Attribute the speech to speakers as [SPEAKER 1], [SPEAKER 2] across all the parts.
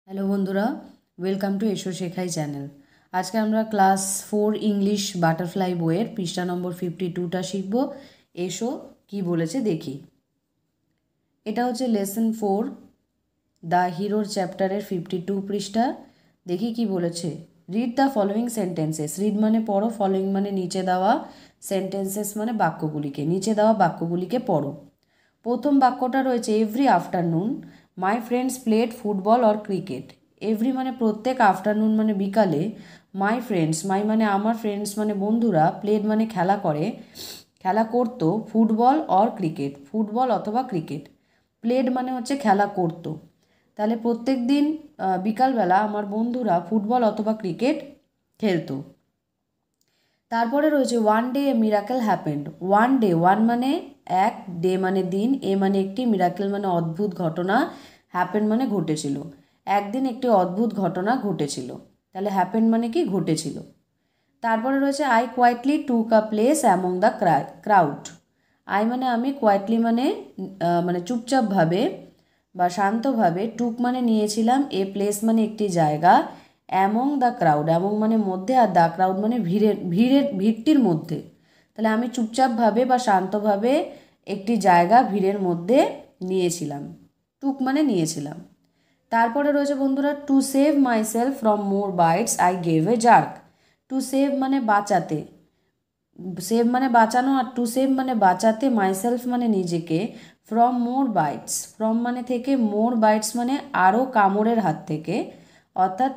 [SPEAKER 1] Hello বন্ধুরা, welcome to এসো শেখাই চ্যানেল। আজকে আমরা ক্লাস 4 ইংলিশ বাটারফ্লাই বইয়ের পৃষ্ঠা নম্বর 52টা শিখব। এসো কি বলেছে দেখি। এটা হচ্ছে লেসন 4 দ্য হিরোর চ্যাপ্টারের 52 পৃষ্ঠা। দেখি কি বলেছে। Read the following sentences. Read মানে পড়ো, ফলোয়িং মানে নিচে দেওয়া, সেন্টেন্সেস মানে বাক্যগুলিকে, নিচে দেওয়া বাক্যগুলিকে পড়ো। প্রথম বাক্যটা রয়েছে every afternoon my friends played football or cricket. Every মানে প্রত্যেক, আফটারনুন মানে বিকালে, মাই ফ্রেন্ডস, মাই মানে আমার, ফ্রেন্ডস মানে বন্ধুরা, প্লেড মানে খেলা করে, খেলা করতো, ফুটবল অর ক্রিকেট, ফুটবল অথবা ক্রিকেট। প্লেড মানে হচ্ছে খেলা করতো। তাহলে প্রত্যেক দিন বিকালবেলা আমার বন্ধুরা ফুটবল অথবা ক্রিকেট খেলতো। তারপরে রয়েছে one day a miracle happened. One day, one মানে এক, ডে মানে দিন, এ মানে একটি, মিরাকেল মানে অদ্ভুত ঘটনা, হ্যাপেন্ড মানে ঘটেছিল। একদিন একটি অদ্ভুত ঘটনা ঘটেছিল। তাহলে হ্যাপেন্ড মানে কি, ঘটেছিল। তারপরে রয়েছে I quietly took a place among the crowd. I মানে আমি, কোয়াইটলি মানে মানে চুপচাপভাবে বা শান্তভাবে, টুক মানে নিয়েছিলাম, এ প্লেস মানে একটি জায়গা, অ্যামং দ্য ক্রাউড, অ্যামং মানে মধ্যে, আর দ্য ক্রাউড মানে ভিড়টির মধ্যে। তাহলে আমি চুপচাপভাবে বা শান্তভাবে একটি জায়গা ভিড়ের মধ্যে নিয়েছিলাম। টুক মানে নিয়েছিলাম। তারপরে রয়েছে বন্ধুরা to save myself from more bites I gave a jerk. To save মানে বাঁচাতে, সেভ মানে বাঁচানো, আর টু সেভ মানে বাঁচাতে, মাইসেলফ মানে নিজেকে, ফ্রম মোর বাইটস, ফ্রম মানে থেকে, মোর বাইটস মানে আরও কামড়ের হাত থেকে, অর্থাৎ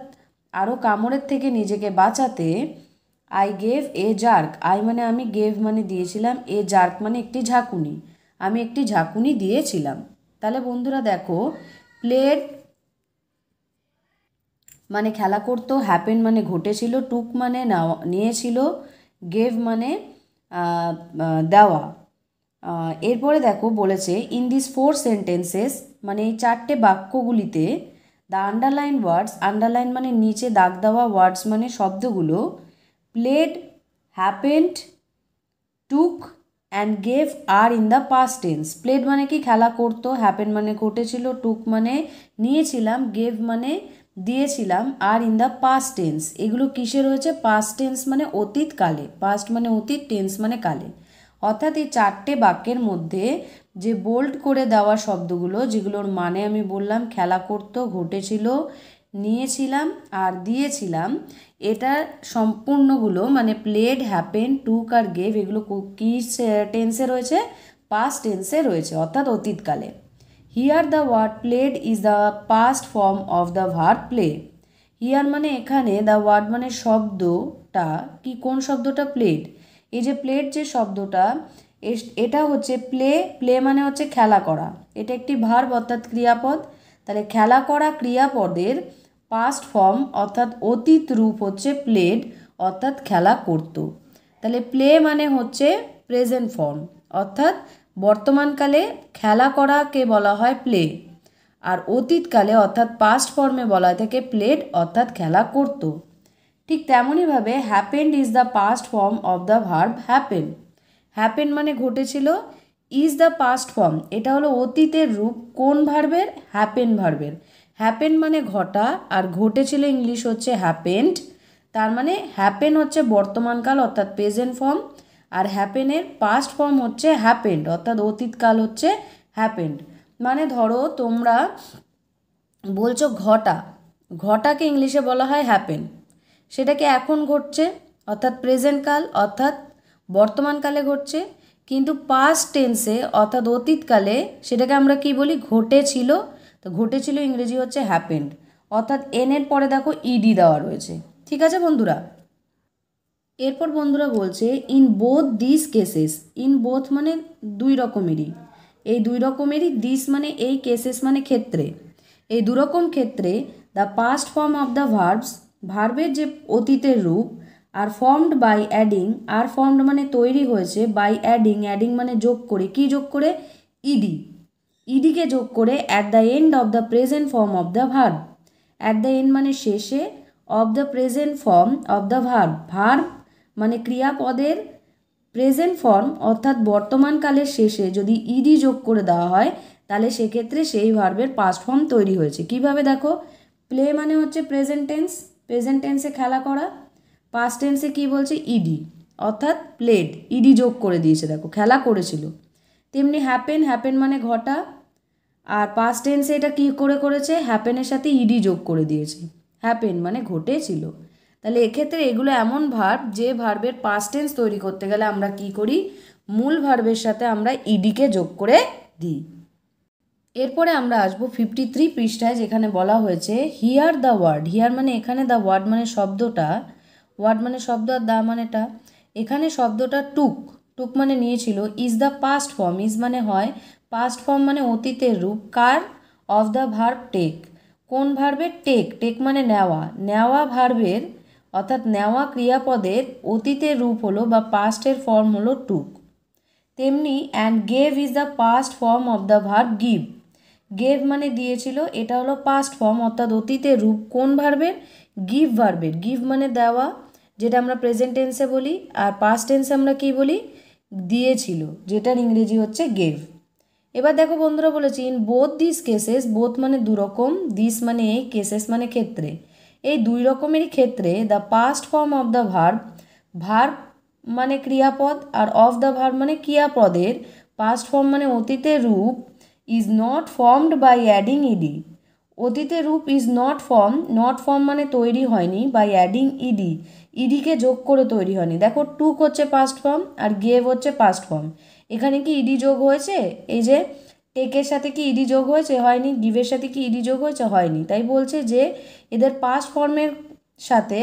[SPEAKER 1] আরও কামড়ের থেকে নিজেকে বাঁচাতে, I gave a jerk, I মানে আমি, গেভ মানে দিয়েছিলাম, এ জার্ক মানে একটি ঝাঁকুনি, আমি একটি ঝাঁকুনি দিয়েছিলাম। তাহলে বন্ধুরা দেখো, প্লেড মানে খেলা করতো, হ্যাপেন মানে ঘটেছিল, টুক মানে নিয়েছিল, গেভ মানে দেওয়া। এরপরে দেখো বলেছে ইন দিস 4 সেন্টেন্সেস, মানে এই 4টে বাক্যগুলিতে, দ্য আন্ডারলাইন ওয়ার্ডস, আন্ডারলাইন মানে নিচে দাগ দেওয়া, ওয়ার্ডস মানে শব্দগুলো, played, happened, took and gave are in the past tense. Played মানে কি, খেলা করতো, হ্যাপেন মানে ঘটেছিল, টুক মানে নিয়েছিলাম, গেভ মানে দিয়েছিলাম, আর ইন দ্য পাস্ট টেন্স। এগুলো কিসে রয়েছে, পাস্ট টেন্স মানে অতীতকালে, পাস্ট মানে অতীত, টেন্স মানে কালে। অর্থাৎ এই 4টে বাক্যের মধ্যে যে বোল্ড করে দেওয়া শব্দগুলো, যেগুলোর মানে আমি বললাম খেলা করতো, ঘটেছিল, নিয়েছিলাম আর দিয়েছিলাম, এটা সম্পূর্ণগুলো মানে প্লেড, হ্যাপেন, টুক আর গেভ, এগুলো কি টেন্সে রয়েছে, পাস্ট টেন্সে রয়েছে, অর্থাৎ অতীতকালে। Here the word played is the past form of the verb play. Here মানে এখানে, দ্য ওয়ার্ড মানে শব্দটা কি, কোন শব্দটা, প্লেড। এই যে প্লেড যে শব্দটা, এটা হচ্ছে প্লে, প্লে মানে হচ্ছে খেলা করা, এটা একটি ভার্ব অর্থাৎ ক্রিয়াপদ। তাহলে খেলা করা ক্রিয়াপদের পাস্ট ফর্ম অর্থাৎ অতীত রূপ হচ্ছে প্লেড, অর্থাৎ খেলা করত। তাহলে প্লে মানে হচ্ছে প্রেজেন্ট ফর্ম, অর্থাৎ বর্তমানকালে খেলা করাকে বলা হয় প্লে, আর অতীতকালে অর্থাৎ পাস্ট ফর্মে বলা হয় থাকে প্লেড, অর্থাৎ খেলা করত। ঠিক তেমনইভাবে happened is the past form of the verb happen. Happen মানে ঘটেছিল, ইজ দ্য পাস্ট ফর্ম এটা হলো অতীতের রূপ কোন ভার্বের, হ্যাপেন ভার্বের। হ্যাপেন মানে ঘটা, আর ঘটেছিল ইংলিশ হচ্ছে হ্যাপেন্ড। তার মানে হ্যাপেন হচ্ছে বর্তমানকাল অর্থাৎ প্রেজেন্ট ফর্ম, আর হ্যাপেনের পাস্ট ফর্ম হচ্ছে হ্যাপেন্ড অর্থাৎ অতীতকাল হচ্ছে হ্যাপেন্ড। মানে ধরো তোমরা বলছো ঘটা, ঘটাকে ইংলিশে বলা হয় হ্যাপেন, সেটাকে এখন ঘটছে অর্থাৎ প্রেজেন্ট কাল অর্থাৎ বর্তমানকালে ঘটছে, কিন্তু পাস্ট টেন্সে অর্থাৎ অতীতকালে সেটাকে আমরা কি বলি, ঘটেছিল। তো ঘটেছিল ইংরেজি হচ্ছে হ্যাপেন্ড, অর্থাৎ এনের পরে দেখো ইডি দেওয়া রয়েছে। ঠিক আছে বন্ধুরা। এরপর বন্ধুরা বলছে in both this cases, in both মানে দুই রকমেরই, এই দুই রকমেরই, দিস মানে এই, কেসেস মানে ক্ষেত্রে, এই দুরকম ক্ষেত্রে the past form of the verbs, ভার্বের যে অতীতের রূপ, are formed by adding, are formed মানে তৈরি হয়েছে, বাই অ্যাডিং, অ্যাডিং মানে যোগ করে, কি যোগ করে, ইডি, ইডিকে যোগ করে, at the end of the present form of the verb. At the end মানে শেষে, of the present form of the verb, verb মানে ক্রিয়াপদের প্রেজেন্ট ফর্ম অর্থাৎ বর্তমানকালের শেষে যদি ইডি যোগ করে দেওয়া হয়, তাহলে সেক্ষেত্রে সেই ভার্বের পাস্ট ফর্ম তৈরি হয়েছে। কিভাবে দেখো, প্লে মানে হচ্ছে প্রেজেন্ট টেন্স, প্রেজেন্ট টেন্সে খেলা করা। পাস্ট টেন্সে কী বলছে, ইডি, অর্থাৎ প্লেড, ইডি যোগ করে দিয়েছে, দেখো খেলা করেছিল। তেমনি হ্যাপেন, হ্যাপেন মানে ঘটা, আর পাস্ট টেন্সে এটা কী করে করেছে, হ্যাপেনের সাথে ইডি যোগ করে দিয়েছে, হ্যাপেন মানে ঘটেছিল। তাহলে এক্ষেত্রে এগুলো এমন ভার্ব যে ভার্বের পাস্ট টেন্স তৈরি করতে গেলে আমরা কি করি, মূল ভার্বের সাথে আমরা ইডিকে যোগ করে দিই। এরপরে আমরা আসবো 53 পৃষ্ঠায়, যেখানে বলা হয়েছে হিয়ার দ্য ওয়ার্ড। হিয়ার মানে এখানে, দ্য ওয়ার্ড মানে শব্দটা, ওয়ার্ড মানে শব্দ আর দা মানেটা। এখানে শব্দটা টুক, টুক মানে নিয়েছিল। Is the past form, is মানে হয়, পাস্ট ফর্ম মানে অতীতের রূপ, কার, অফ দ্য ভার্ব টেক, কোন ভার্বের, টেক, টেক মানে নেওয়া, নেওয়া ভার্বের অর্থাৎ নেওয়া ক্রিয়াপদের অতীতের রূপ হলো বা পাস্টের ফর্ম হলো টুক। তেমনি and gave is the past form of the verb give, gave মানে দিয়েছিল, এটা হলো পাস্ট ফর্ম অর্থাৎ অতীতের রূপ কোন ভার্বের, গিভ ভার্বের। গিভ মানে দেওয়া, যেটা আমরা প্রেজেন্ট টেন্সে বলি, আর পাস্ট টেন্সে আমরা কী বলি, দিয়েছিল, যেটার ইংরেজি হচ্ছে গেভ। এবার দেখো বন্ধুরা বলেছি in both this cases, both মানে দুরকম, দিস মানে এই, কেসেস মানে ক্ষেত্রে, এই দুই রকমেরই ক্ষেত্রে the past form of the verb, verb মানে ক্রিয়াপদ আর অফ দ্য ভার্ব মানে ক্রিয়াপদের পাস্ট ফর্ম মানে অতীতের রূপ, is not formed by adding ED, অতীতের রূপ is not form, not form মানে তৈরি হয়নি, বাই অ্যাডিং ইডি, ইডিকে যোগ করে তৈরি হয়নি। দেখো টুক হচ্ছে পাস্ট ফর্ম আর গেভ হচ্ছে পাস্ট ফর্ম, এখানে কি ইডি যোগ হয়েছে, এই যে টেকের সাথে কি ইডি যোগ হয়েছে, হয়নি, গিভের সাথে কি ইডি যোগ হয়েছে, হয়নি। তাই বলছে যে এদের পাস্ট ফর্মের সাথে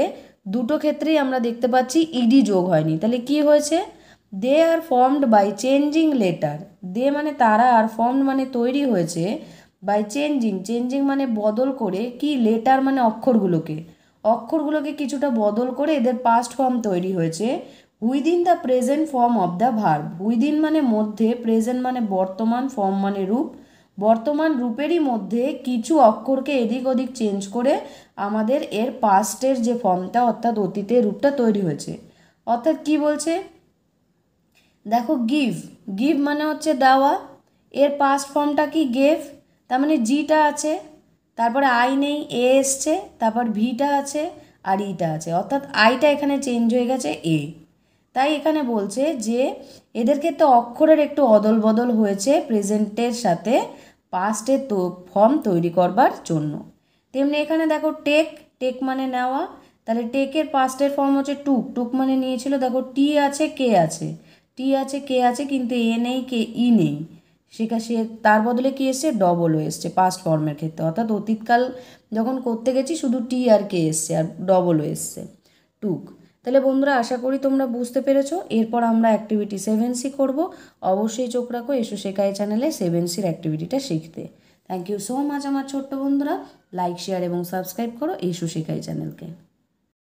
[SPEAKER 1] দুটো ক্ষেত্রেই আমরা দেখতে পাচ্ছি ইডি যোগ হয়নি। তাহলে কি হয়েছে, they are formed by changing letter, they মানে তারা, আর ফর্মড মানে তৈরি হয়েছে, বাই চেঞ্জিং, চেঞ্জিং মানে বদল করে, কি, লেটার মানে অক্ষরগুলোকে, অক্ষরগুলোকে কিছুটা বদল করে এদের পাস্ট ফর্ম তৈরি হয়েছে within the present form of the verb, within মানে মধ্যে, প্রেজেন্ট মানে বর্তমান, ফর্ম মানে রূপ, বর্তমান রূপেরই মধ্যে কিছু অক্ষরকে এদিক ওদিক চেঞ্জ করে আমাদের এর পাস্টের যে ফর্মটা অর্থাৎ অতীতের রূপটা তৈরি হয়েছে। অর্থাৎ কি বলছে, দেখো গিভ, গিভ মানে হচ্ছে দেওয়া, এর পাস্ট ফর্মটা কি, গেভ, তার মানে জিটা আছে, তারপরে আই নেই, এ এসছে, তারপর ভিটা আছে আর ইটা আছে, অর্থাৎ আইটা এখানে চেঞ্জ হয়ে গেছে এ। তাই এখানে বলছে যে এদের ক্ষেত্রে অক্ষরের একটু অদল বদল হয়েছে প্রেজেন্টের সাথে পাস্টের ফর্ম তৈরি করবার জন্য। তেমনি এখানে দেখো টেক, টেক মানে নেওয়া, তাহলে টেকের পাস্টের ফর্ম হচ্ছে টুক, টুক মানে নিয়েছিল, দেখো টি আছে কে আছে, টি আছে কে আছে কিন্তু এ নেই, কে ই নেই, সেখানে সে তার বদলে কী এসছে, ডবল এসছে পাস্ট ফর্মের ক্ষেত্রে, অর্থাৎ অতীতকাল যখন করতে গেছি শুধু টি আর কে এসছে আর ডবলও এসছে, টুক। তাহলে বন্ধুরা আশা করি তোমরা বুঝতে পেরেছো। এরপর আমরা অ্যাক্টিভিটি 7C করবো। অবশ্যই চোখ রাখো এসো শেখাই চ্যানেলে 7Cর অ্যাক্টিভিটিটা শিখতে। থ্যাংক ইউ সো মাচ আমার ছোট্ট বন্ধুরা, লাইক শেয়ার এবং সাবস্ক্রাইব করো এসো শেখাই চ্যানেলকে।